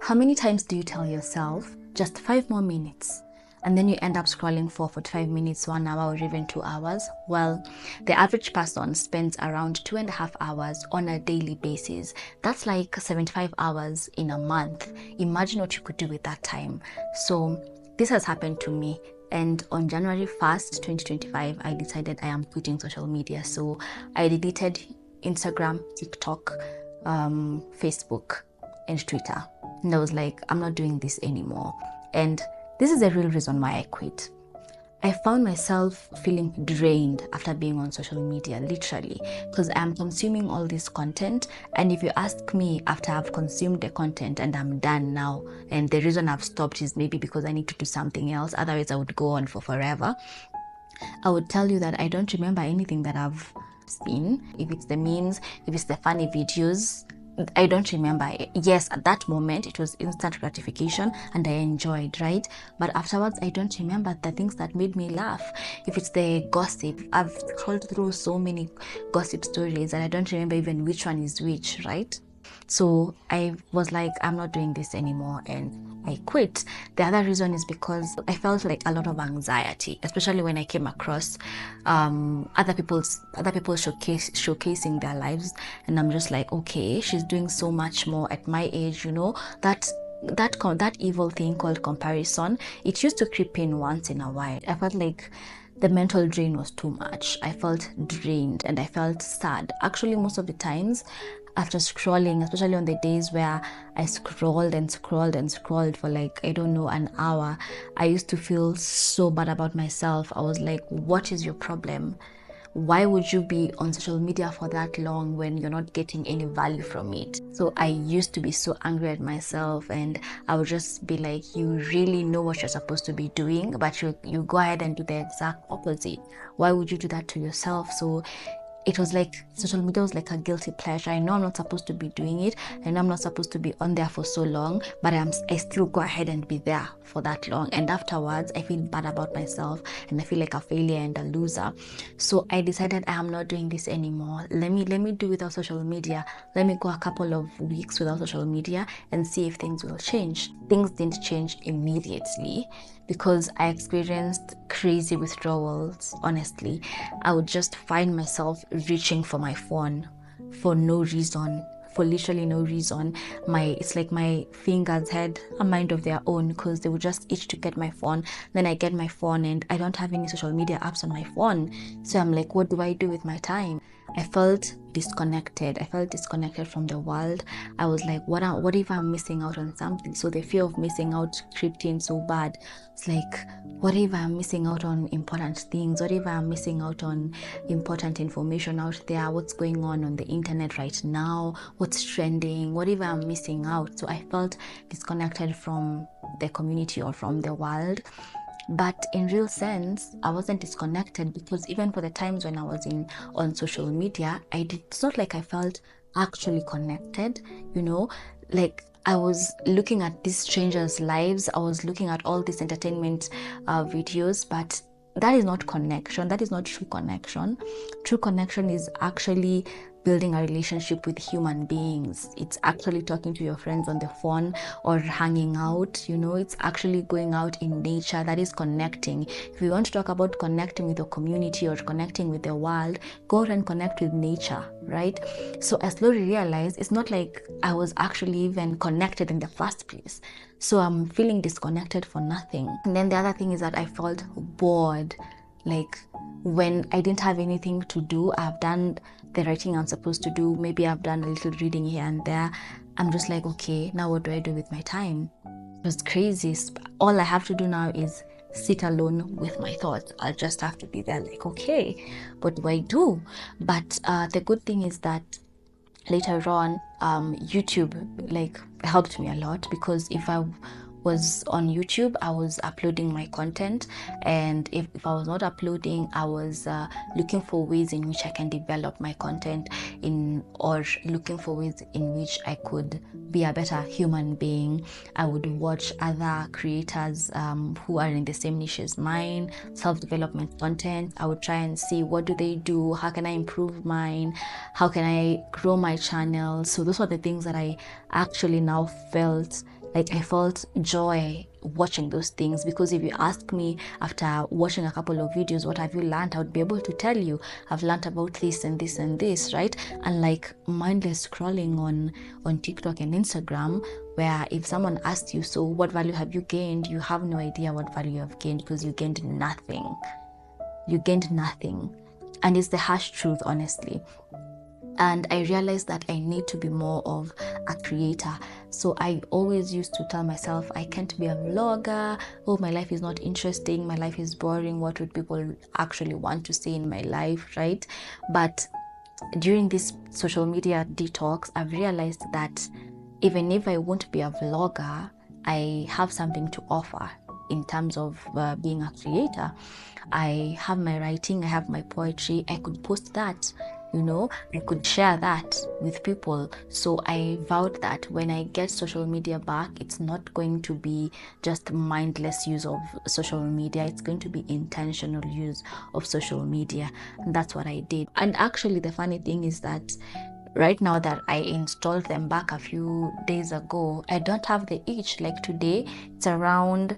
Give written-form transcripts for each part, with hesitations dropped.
How many times do you tell yourself, just 5 more minutes? And then you end up scrolling for 45 minutes, 1 hour, or even 2 hours? Well, the average person spends around 2.5 hours on a daily basis. That's like 75 hours in a month. Imagine what you could do with that time. So this has happened to me. And on January 1st, 2025, I decided I am quitting social media. So I deleted Instagram, TikTok, Facebook, and Twitter. And I was like, I'm not doing this anymore. And this is the real reason why I quit. I found myself feeling drained after being on social media, literally, because I'm consuming all this content. And if you ask me after I've consumed the content and I'm done now, and the reason I've stopped is maybe because I need to do something else, otherwise I would go on for forever, I would tell you that I don't remember anything that I've seen. If it's the memes, if it's the funny videos, I don't remember. Yes, at that moment it was instant gratification and I enjoyed, right? But afterwards I don't remember the things that made me laugh. If it's the gossip, I've scrolled through so many gossip stories and I don't remember even which one is which, right? So I was like, I'm not doing this anymore, and I quit. The other reason is because I felt like a lot of anxiety, especially when I came across other people showcasing their lives, and I'm just like, okay, she's doing so much more at my age, that evil thing called comparison. It used to creep in once in a while. I felt like the mental drain was too much. I felt drained and I felt sad. Actually, most of the times after scrolling, especially on the days where I scrolled and scrolled and scrolled for like, I don't know, an hour, I used to feel so bad about myself. I was like, what is your problem? Why would you be on social media for that long when you're not getting any value from it? So I used to be so angry at myself, and I would just be like, you really know what you're supposed to be doing, but you go ahead and do the exact opposite. Why would you do that to yourself? So it was like social media was like a guilty pleasure. I know I'm not supposed to be doing it. I know I'm not supposed to be on there for so long, but I still go ahead and be there for that long. And afterwards, I feel bad about myself and I feel like a failure and a loser. So I decided I am not doing this anymore. Let me do without social media. Let me go a couple of weeks without social media and see if things will change. Things didn't change immediately because I experienced crazy withdrawals. Honestly, I would just find myself reaching for my phone for no reason, for literally no reason. It's like my fingers had a mind of their own, because they would just itch to get my phone. Then I get my phone and I don't have any social media apps on my phone. So I'm like, what do I do with my time? I felt disconnected. I felt disconnected from the world. I was like, what if I'm missing out on something? So the fear of missing out crept in so bad. It's like, what if I'm missing out on important things? What if I'm missing out on important information out there? What's going on the internet right now? What's trending? What if I'm missing out? So I felt disconnected from the community or from the world. But in real sense, I wasn't disconnected, because even for the times when I was on social media, it's not like I felt actually connected, like I was looking at these strangers' lives. I was looking at all these entertainment videos, but that is not connection. That is not true connection. True connection is actually building a relationship with human beings. It's actually talking to your friends on the phone or hanging out, it's actually going out in nature. That is connecting. If you want to talk about connecting with your community or connecting with the world, go out and connect with nature, right? So I slowly realized it's not like I was actually even connected in the first place. So I'm feeling disconnected for nothing. And then the other thing is that I felt bored. Like when I didn't have anything to do, I've done the writing I'm supposed to do. Maybe I've done a little reading here and there. I'm just like, okay, now what do I do with my time? It was crazy. All I have to do now is sit alone with my thoughts. I'll just have to be there like, okay, what do I do? But the good thing is that later on, YouTube helped me a lot, because if I was on YouTube, I was uploading my content, and if I was not uploading, I was looking for ways in which I can develop my content or looking for ways in which I could be a better human being. I would watch other creators who are in the same niche as mine, self-development content. I would try and see, what do they do? How can I improve mine? How can I grow my channel? So those are the things that I actually now felt Like, I felt joy watching those things, because if you ask me after watching a couple of videos, what have you learned, I would be able to tell you I've learned about this and this and this, right? And like mindless scrolling on TikTok and Instagram, where if someone asks you, so what value have you gained, you have no idea what value you have gained, because you gained nothing. You gained nothing. And it's the harsh truth, honestly. And I realized that I need to be more of a creator. So I always used to tell myself, I can't be a vlogger. Oh, my life is not interesting. My life is boring. What would people actually want to see in my life, right? But during this social media detox, I've realized that even if I won't be a vlogger, I have something to offer in terms of being a creator. I have my writing, I have my poetry, I could post that, I could share that with people. So I vowed that when I get social media back, it's not going to be just mindless use of social media, it's going to be intentional use of social media. And that's what I did. And actually, the funny thing is that right now that I installed them back a few days ago, I don't have the itch. Like today, it's around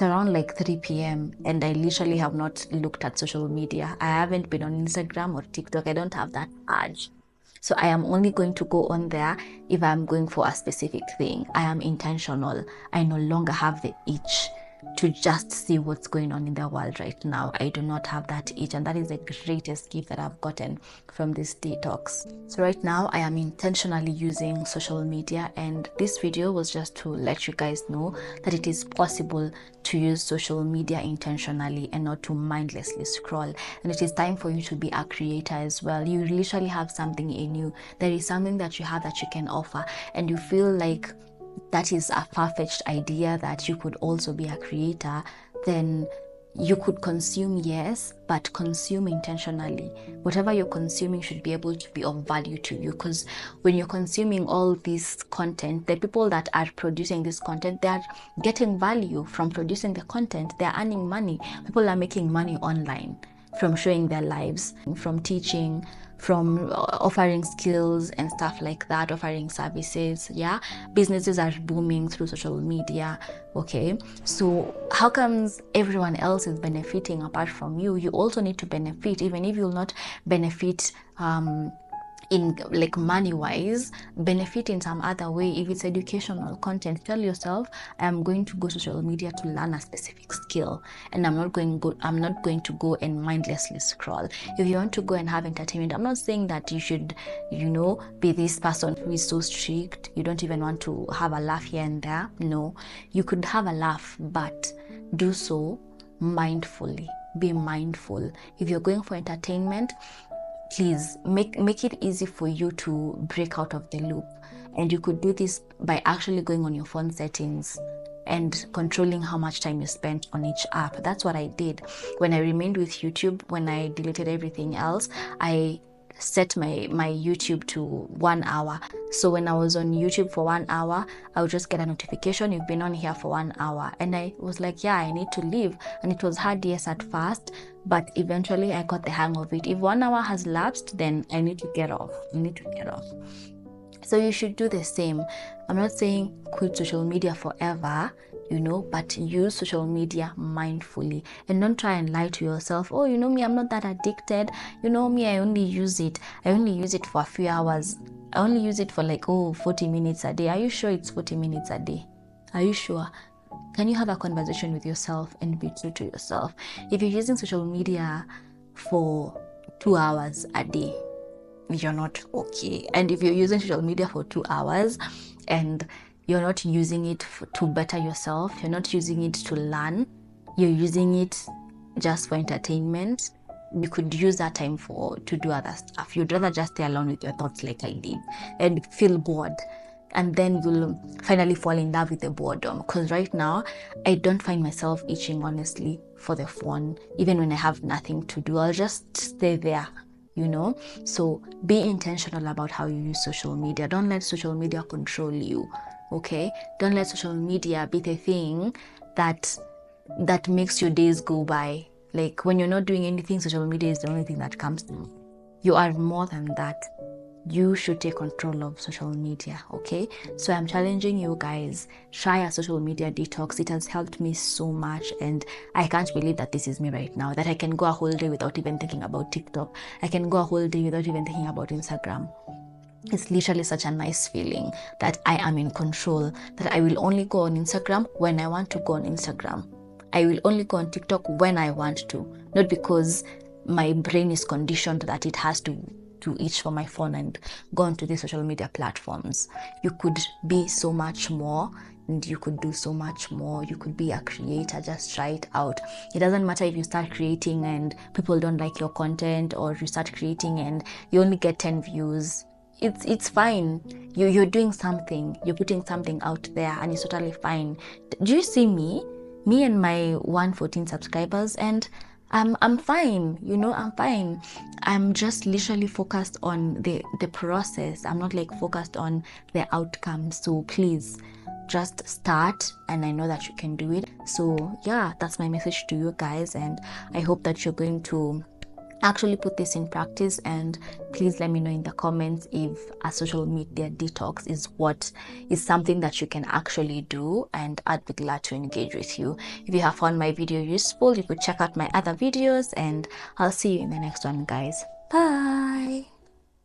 like 3 p.m. and I literally have not looked at social media. I haven't been on Instagram or TikTok. I don't have that urge. So I am only going to go on there if I'm going for a specific thing. I am intentional. I no longer have the itch to just see what's going on in the world right now. I do not have that itch, and that is the greatest gift that I've gotten from this detox. So right now I am intentionally using social media, and this video was just to let you guys know that it is possible to use social media intentionally and not to mindlessly scroll. And it is time for you to be a creator as well. You literally have something in you. There is something that you have that you can offer, and you feel like that is a far-fetched idea that you could also be a creator, then you could consume, yes, but consume intentionally. Whatever you're consuming should be able to be of value to you, because when you're consuming all this content, the people that are producing this content, they are getting value from producing the content. They're earning money. People are making money online from showing their lives, from teaching, from offering skills and stuff like that, offering services. Yeah, businesses are booming through social media. Okay, so how comes everyone else is benefiting apart from you? You also need to benefit, even if you'll not benefit in like money wise, benefit in some other way. If it's educational content, tell yourself, I am going to go to social media to learn a specific skill, and I'm not going to go and mindlessly scroll. If you want to go and have entertainment, I'm not saying that you should be this person who is so strict, you don't even want to have a laugh here and there. No, you could have a laugh, but do so mindfully. Be mindful. If you're going for entertainment, please make it easy for you to break out of the loop. And you could do this by actually going on your phone settings and controlling how much time you spent on each app. That's what I did when I remained with YouTube. When I deleted everything else, I set my YouTube to 1 hour. So when I was on YouTube for 1 hour, I would just get a notification, you've been on here for 1 hour. And I was like, yeah, I need to leave. And it was hard, yes, at first, but eventually I got the hang of it. If 1 hour has lapsed, then I need to get off. So you should do the same. I'm not saying quit social media forever, but use social media mindfully, and don't try and lie to yourself. Oh, me, I'm not that addicted. Me, I only use it for a few hours. I only use it for 40 minutes a day. Are you sure it's 40 minutes a day? Are you sure? Can you have a conversation with yourself and be true to yourself? If you're using social media for 2 hours a day, you're not okay. And if you're using social media for 2 hours and you're not using it to better yourself, you're not using it to learn, you're using it just for entertainment, you could use that time to do other stuff. You'd rather just stay alone with your thoughts like I did and feel bored. And then you'll finally fall in love with the boredom. Because right now, I don't find myself itching, honestly, for the phone. Even when I have nothing to do, I'll just stay there. So be intentional about how you use social media. Don't let social media control you. Okay, don't let social media be the thing that makes your days go by. Like when you're not doing anything, social media is the only thing that comes to you. You are more than that. you should take control of social media. Okay, so I'm challenging you guys, try a social media detox. It has helped me so much, and I can't believe that this is me right now, that I can go a whole day without even thinking about TikTok. I can go a whole day without even thinking about Instagram. It's literally such a nice feeling that I am in control, that I will only go on Instagram when I want to go on Instagram. I will only go on TikTok when I want to, not because my brain is conditioned that it has to reach for my phone and go onto these social media platforms. You could be so much more, and you could do so much more. You could be a creator. Just try it out. It doesn't matter if you start creating and people don't like your content, or you start creating and you only get 10 views. It's fine. You're doing something, you're putting something out there, and it's totally fine. Do you see me and my 114 subscribers, and I'm fine, I'm fine. I'm just literally focused on the process. I'm not like focused on the outcome. So please just start, and I know that you can do it. So yeah, that's my message to you guys, and I hope that you're going to actually put this in practice. And please let me know in the comments if a social media detox is something that you can actually do, and I'd be glad to engage with you. If you have found my video useful, you could check out my other videos, and I'll see you in the next one, guys. Bye.